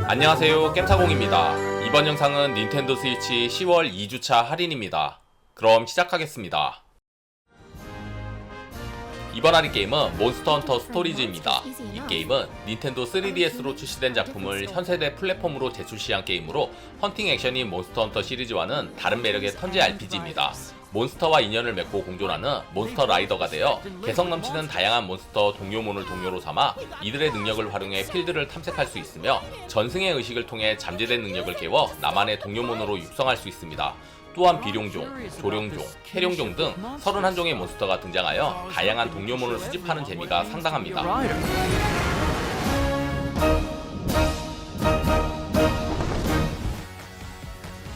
안녕하세요, 겜사공입니다. 이번 영상은 닌텐도 스위치 10월 2주차 할인입니다. 그럼 시작하겠습니다. 이번 할인 게임은 몬스터 헌터 스토리즈입니다. 이 게임은 닌텐도 3DS로 출시된 작품을 현세대 플랫폼으로 재출시한 게임으로 헌팅 액션인 몬스터 헌터 시리즈와는 다른 매력의 턴제 RPG입니다. 몬스터와 인연을 맺고 공존하는 몬스터 라이더가 되어 개성 넘치는 다양한 몬스터 동료몬을 동료로 삼아 이들의 능력을 활용해 필드를 탐색할 수 있으며 전승의 의식을 통해 잠재된 능력을 깨워 나만의 동료몬으로 육성할 수 있습니다. 또한 비룡종, 조룡종, 해룡종 등 31종의 몬스터가 등장하여 다양한 동료몬을 수집하는 재미가 상당합니다.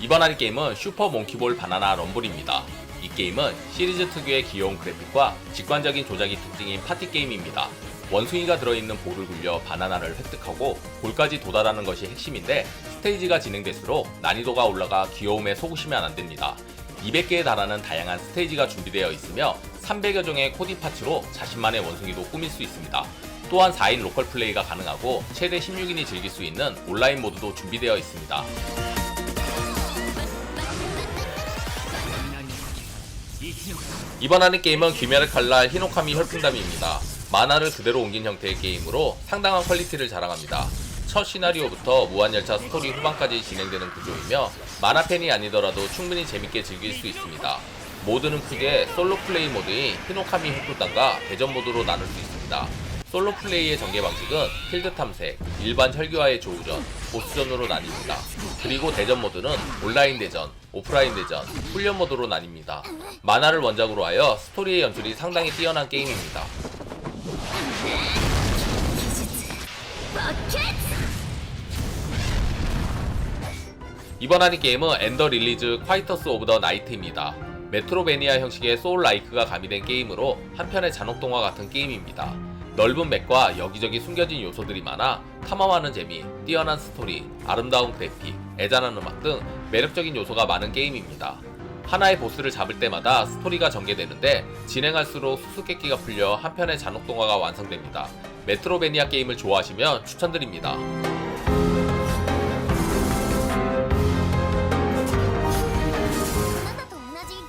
이번 할인 게임은 슈퍼 몽키볼 바나나 럼블입니다. 이 게임은 시리즈 특유의 귀여운 그래픽과 직관적인 조작이 특징인 파티 게임입니다. 원숭이가 들어있는 볼을 굴려 바나나를 획득하고 볼까지 도달하는 것이 핵심인데 스테이지가 진행될수록 난이도가 올라가 귀여움에 속으시면 안됩니다. 200개에 달하는 다양한 스테이지가 준비되어 있으며 300여 종의 코디 파츠로 자신만의 원숭이도 꾸밀 수 있습니다. 또한 4인 로컬 플레이가 가능하고 최대 16인이 즐길 수 있는 온라인 모드도 준비되어 있습니다. 이번 하는 게임은 귀멸의 칼날 히노카미 혈풍담입니다. 만화를 그대로 옮긴 형태의 게임으로 상당한 퀄리티를 자랑합니다. 첫 시나리오부터 무한열차 스토리 후반까지 진행되는 구조이며 만화 팬이 아니더라도 충분히 재밌게 즐길 수 있습니다. 모드는 크게 솔로 플레이 모드인 히노카미 혈풍담과 대전 모드로 나눌 수 있습니다. 솔로 플레이의 전개 방식은 필드 탐색, 일반 혈기와의 조우전, 보스전으로 나뉩니다. 그리고 대전 모드는 온라인 대전, 오프라인 대전, 훈련 모드로 나뉩니다. 만화를 원작으로 하여 스토리의 연출이 상당히 뛰어난 게임입니다. 이번 할인 게임은 엔더 릴리즈 콰이터스 오브 더 나이트입니다. 메트로베니아 형식의 소울라이크가 가미된 게임으로 한편의 잔혹동화 같은 게임입니다. 넓은 맵과 여기저기 숨겨진 요소들이 많아 탐험하는 재미, 뛰어난 스토리, 아름다운 그래픽, 애잔한 음악 등 매력적인 요소가 많은 게임입니다. 하나의 보스를 잡을 때마다 스토리가 전개되는데 진행할수록 수수께끼가 풀려 한편의 잔혹동화가 완성됩니다. 메트로베니아 게임을 좋아하시면 추천드립니다.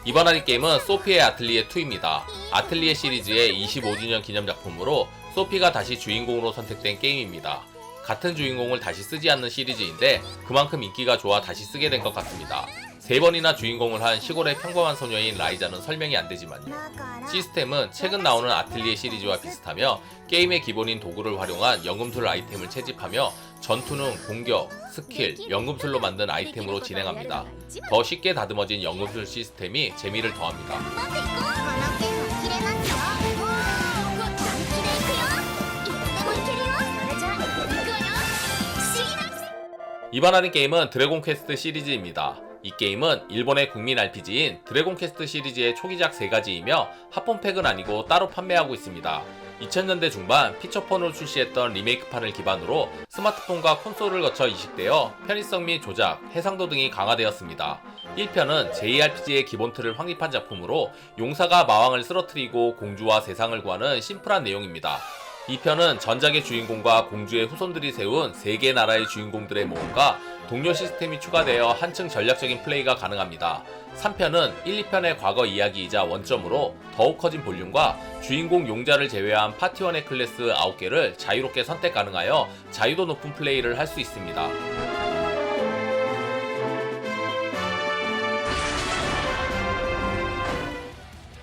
이번 할인 게임은 소피의 아틀리에 2입니다. 아틀리에 시리즈의 25주년 기념작품으로 소피가 다시 주인공으로 선택된 게임입니다. 같은 주인공을 다시 쓰지 않는 시리즈인데 그만큼 인기가 좋아 다시 쓰게 된 것 같습니다. 3번이나 주인공을 한 시골의 평범한 소녀인 라이자는 설명이 안되지만요. 시스템은 최근 나오는 아틀리에 시리즈와 비슷하며 게임의 기본인 도구를 활용한 연금술 아이템을 채집하며 전투는 공격, 스킬, 연금술로 만든 아이템으로 진행합니다. 더 쉽게 다듬어진 연금술 시스템이 재미를 더합니다. 이번 하는 게임은 드래곤 퀘스트 시리즈입니다. 이 게임은 일본의 국민 RPG인 드래곤 퀘스트 시리즈의 초기작 3가지이며 합본팩은 아니고 따로 판매하고 있습니다. 2000년대 중반 피처폰으로 출시했던 리메이크판을 기반으로 스마트폰과 콘솔을 거쳐 이식되어 편의성 및 조작, 해상도 등이 강화되었습니다. 1편은 JRPG의 기본 틀을 확립한 작품으로 용사가 마왕을 쓰러뜨리고 공주와 세상을 구하는 심플한 내용입니다. 2편은 전작의 주인공과 공주의 후손들이 세운 3개 나라의 주인공들의 모험과 동료 시스템이 추가되어 한층 전략적인 플레이가 가능합니다. 3편은 1, 2편의 과거 이야기이자 원점으로 더욱 커진 볼륨과 주인공 용자를 제외한 파티원의 클래스 9개를 자유롭게 선택 가능하여 자유도 높은 플레이를 할 수 있습니다.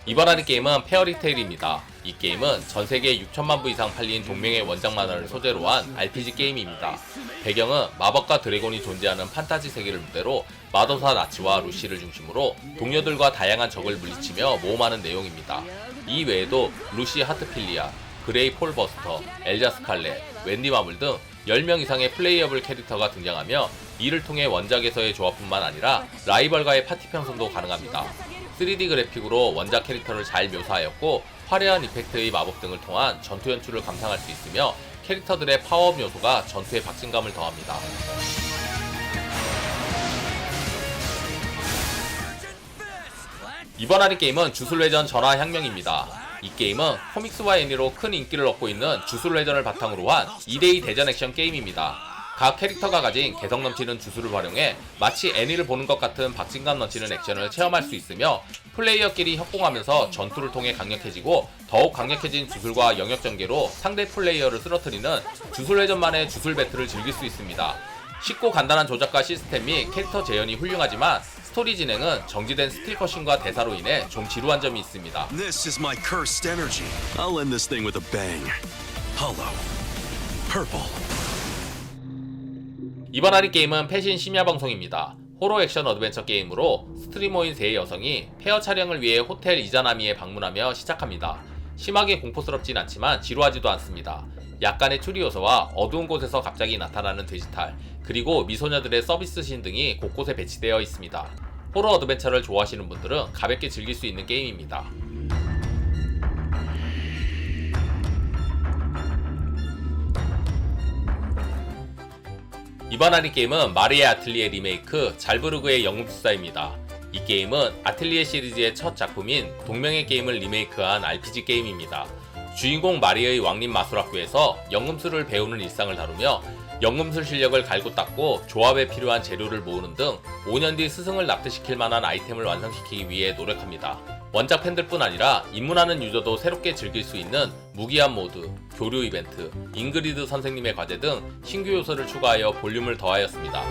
이번 하는 게임은 페어리테일입니다. 이 게임은 전세계 6천만 부 이상 팔린 동명의 원작 만화를 소재로 한 RPG 게임입니다. 배경은 마법과 드래곤이 존재하는 판타지 세계를 무대로 마도사 나치와 루시를 중심으로 동료들과 다양한 적을 물리치며 모험하는 내용입니다. 이 외에도 루시 하트필리아, 그레이 폴버스터, 엘자 스칼렛, 웬디 마블 등 10명 이상의 플레이어블 캐릭터가 등장하며 이를 통해 원작에서의 조합뿐만 아니라 라이벌과의 파티 편성도 가능합니다. 3D 그래픽으로 원작 캐릭터를 잘 묘사하였고 화려한 이펙트의 마법 등을 통한 전투 연출을 감상할 수 있으며 캐릭터들의 파워업 요소가 전투에 박진감을 더합니다. 이번 할인 게임은 주술회전 전화혁명입니다. 이 게임은 코믹스와 애니로 큰 인기를 얻고 있는 주술회전을 바탕으로 한 2대2 대전 액션 게임입니다. 각 캐릭터가 가진 개성 넘치는 주술을 활용해 마치 애니를 보는 것 같은 박진감 넘치는 액션을 체험할 수 있으며 플레이어끼리 협공하면서 전투를 통해 강력해지고 더욱 강력해진 주술과 영역 전개로 상대 플레이어를 쓰러뜨리는 주술회전만의 주술 배틀을 즐길 수 있습니다. 쉽고 간단한 조작과 시스템 및 캐릭터 재현이 훌륭하지만 스토리 진행은 정지된 스틸 컷신과 대사로 인해 좀 지루한 점이 있습니다. This is my cursed energy. I'll end this thing with a bang. Hollow. Purple. 이번 할인 게임은 패신 심야 방송입니다. 호러 액션 어드벤처 게임으로 스트리머인 세 여성이 페어 촬영을 위해 호텔 이자나미에 방문하며 시작합니다. 심하게 공포스럽진 않지만 지루하지도 않습니다. 약간의 추리 요소와 어두운 곳에서 갑자기 나타나는 돼지탈, 그리고 미소녀들의 서비스신 등이 곳곳에 배치되어 있습니다. 호러 어드벤처를 좋아하시는 분들은 가볍게 즐길 수 있는 게임입니다. 이번 할인 게임은 마리의 아틀리에 리메이크 잘부르그의 영웅수사입니다. 이 게임은 아틀리에 시리즈의 첫 작품인 동명의 게임을 리메이크한 RPG 게임입니다. 주인공 마리의 왕림 마술학교에서 연금술을 배우는 일상을 다루며 연금술 실력을 갈고 닦고 조합에 필요한 재료를 모으는 등 5년 뒤 스승을 납득시킬 만한 아이템을 완성시키기 위해 노력합니다. 원작 팬들뿐 아니라 입문하는 유저도 새롭게 즐길 수 있는 무기한 모드, 교류 이벤트, 잉그리드 선생님의 과제 등 신규 요소를 추가하여 볼륨을 더하였습니다.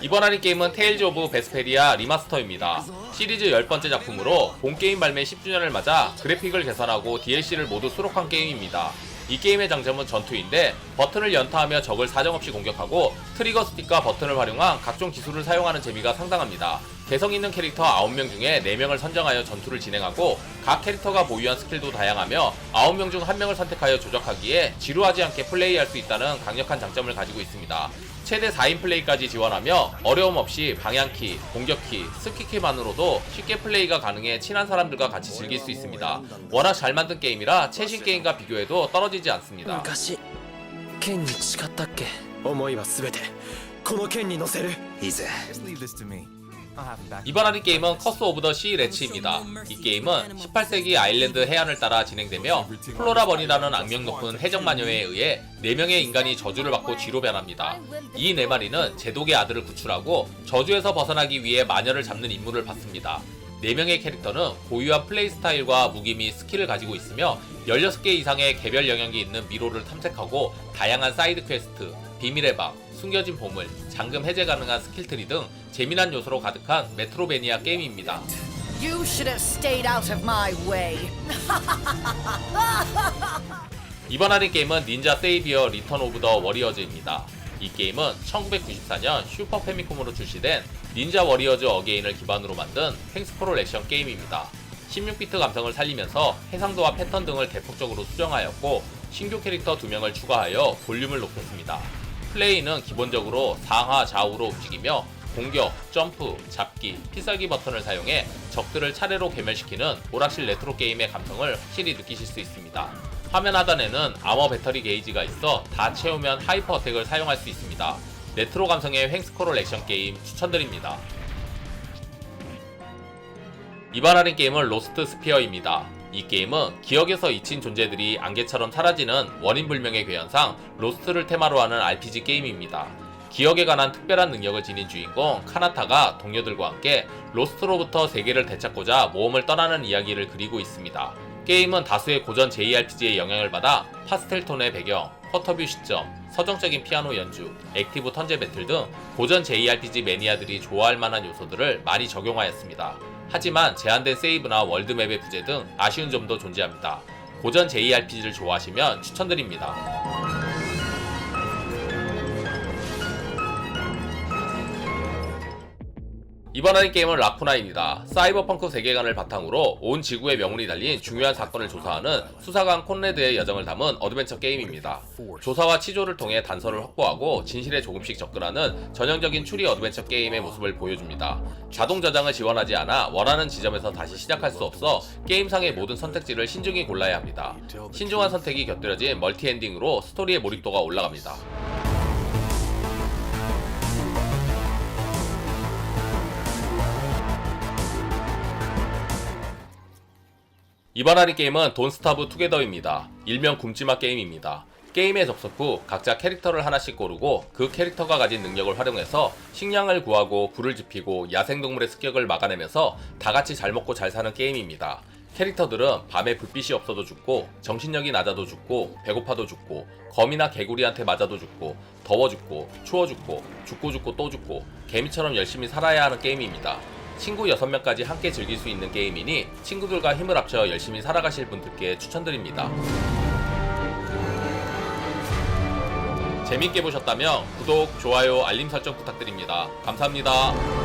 이번 할인 게임은 테일즈 오브 베스페리아 리마스터입니다. 시리즈 10번째 작품으로 본 게임 발매 10주년을 맞아 그래픽을 개선하고 DLC를 모두 수록한 게임입니다. 이 게임의 장점은 전투인데 버튼을 연타하며 적을 사정없이 공격하고 트리거 스틱과 버튼을 활용한 각종 기술을 사용하는 재미가 상당합니다. 개성 있는 캐릭터 9명 중에 4명을 선정하여 전투를 진행하고 각 캐릭터가 보유한 스킬도 다양하며 9명 중 1명을 선택하여 조작하기에 지루하지 않게 플레이할 수 있다는 강력한 장점을 가지고 있습니다. 최대 4인 플레이까지 지원하며 어려움 없이 방향키, 공격키, 스키키만으로도 쉽게 플레이가 가능해 친한 사람들과 같이 즐길 수 있습니다. 워낙 잘 만든 게임이라 최신 게임과 비교해도 떨어지지 않습니다. 昔剣に誓ったっけ思いは全てこの剣に乗せるいいぜ 이번 할인 게임은 커스 오브 더 시 레츠입니다. 이 게임은 18세기 아일랜드 해안을 따라 진행되며 플로라번이라는 악명 높은 해적마녀에 의해 4명의 인간이 저주를 받고 쥐로 변합니다. 이 4마리는 제독의 아들을 구출하고 저주에서 벗어나기 위해 마녀를 잡는 임무를 받습니다. 4명의 캐릭터는 고유한 플레이 스타일과 무기 및 스킬을 가지고 있으며 16개 이상의 개별 영역이 있는 미로를 탐색하고 다양한 사이드 퀘스트, 비밀의 방, 숨겨진 보물, 잠금 해제 가능한 스킬트리 등 재미난 요소로 가득한 메트로베니아 게임입니다. You should have stayed out of my way. 이번 할인 게임은 닌자 세이비어 리턴 오브 더 워리어즈입니다. 이 게임은 1994년 슈퍼 패미콤으로 출시된 닌자 워리어즈 어게인을 기반으로 만든 횡스크롤 액션 게임입니다. 16비트 감성을 살리면서 해상도와 패턴 등을 대폭적으로 수정하였고 신규 캐릭터 2명을 추가하여 볼륨을 높였습니다. 플레이는 기본적으로 상하 좌우로 움직이며 공격, 점프, 잡기, 필살기 버튼을 사용해 적들을 차례로 괴멸시키는 오락실 레트로 게임의 감성을 확실히 느끼실 수 있습니다. 화면 하단에는 아머 배터리 게이지가 있어 다 채우면 하이퍼 어택을 사용할 수 있습니다. 레트로 감성의 횡스크롤 액션 게임 추천드립니다. 이번 할인 게임은 로스트 스피어입니다. 이 게임은 기억에서 잊힌 존재들이 안개처럼 사라지는 원인불명의 괴현상 로스트를 테마로 하는 RPG 게임입니다. 기억에 관한 특별한 능력을 지닌 주인공 카나타가 동료들과 함께 로스트로부터 세계를 되찾고자 모험을 떠나는 이야기를 그리고 있습니다. 게임은 다수의 고전 JRPG의 영향을 받아 파스텔톤의 배경, 쿼터뷰 시점, 서정적인 피아노 연주, 액티브 턴제 배틀 등 고전 JRPG 매니아들이 좋아할 만한 요소들을 많이 적용하였습니다. 하지만 제한된 세이브나 월드맵의 부재 등 아쉬운 점도 존재합니다. 고전 JRPG를 좋아하시면 추천드립니다. 이번 할인 게임은 라쿠나입니다. 사이버펑크 세계관을 바탕으로 온 지구의 명운이 달린 중요한 사건을 조사하는 수사관 콘레드의 여정을 담은 어드벤처 게임입니다. 조사와 치조를 통해 단서를 확보하고 진실에 조금씩 접근하는 전형적인 추리 어드벤처 게임의 모습을 보여줍니다. 자동 저장을 지원하지 않아 원하는 지점에서 다시 시작할 수 없어 게임상의 모든 선택지를 신중히 골라야 합니다. 신중한 선택이 곁들여진 멀티엔딩으로 스토리의 몰입도가 올라갑니다. 이번 할인 게임은 돈 스타브 투게더입니다. 일명 굶지마 게임입니다. 게임에 접속 후 각자 캐릭터를 하나씩 고르고 그 캐릭터가 가진 능력을 활용해서 식량을 구하고 불을 지피고 야생동물의 습격을 막아내면서 다같이 잘 먹고 잘 사는 게임입니다. 캐릭터들은 밤에 불빛이 없어도 죽고 정신력이 낮아도 죽고 배고파도 죽고 거미나 개구리한테 맞아도 죽고 더워 죽고 추워 죽고 죽고 또 죽고 개미처럼 열심히 살아야 하는 게임입니다. 친구 6명까지 함께 즐길 수 있는 게임이니 친구들과 힘을 합쳐 열심히 살아가실 분들께 추천드립니다. 재밌게 보셨다면 구독, 좋아요, 알림 설정 부탁드립니다. 감사합니다.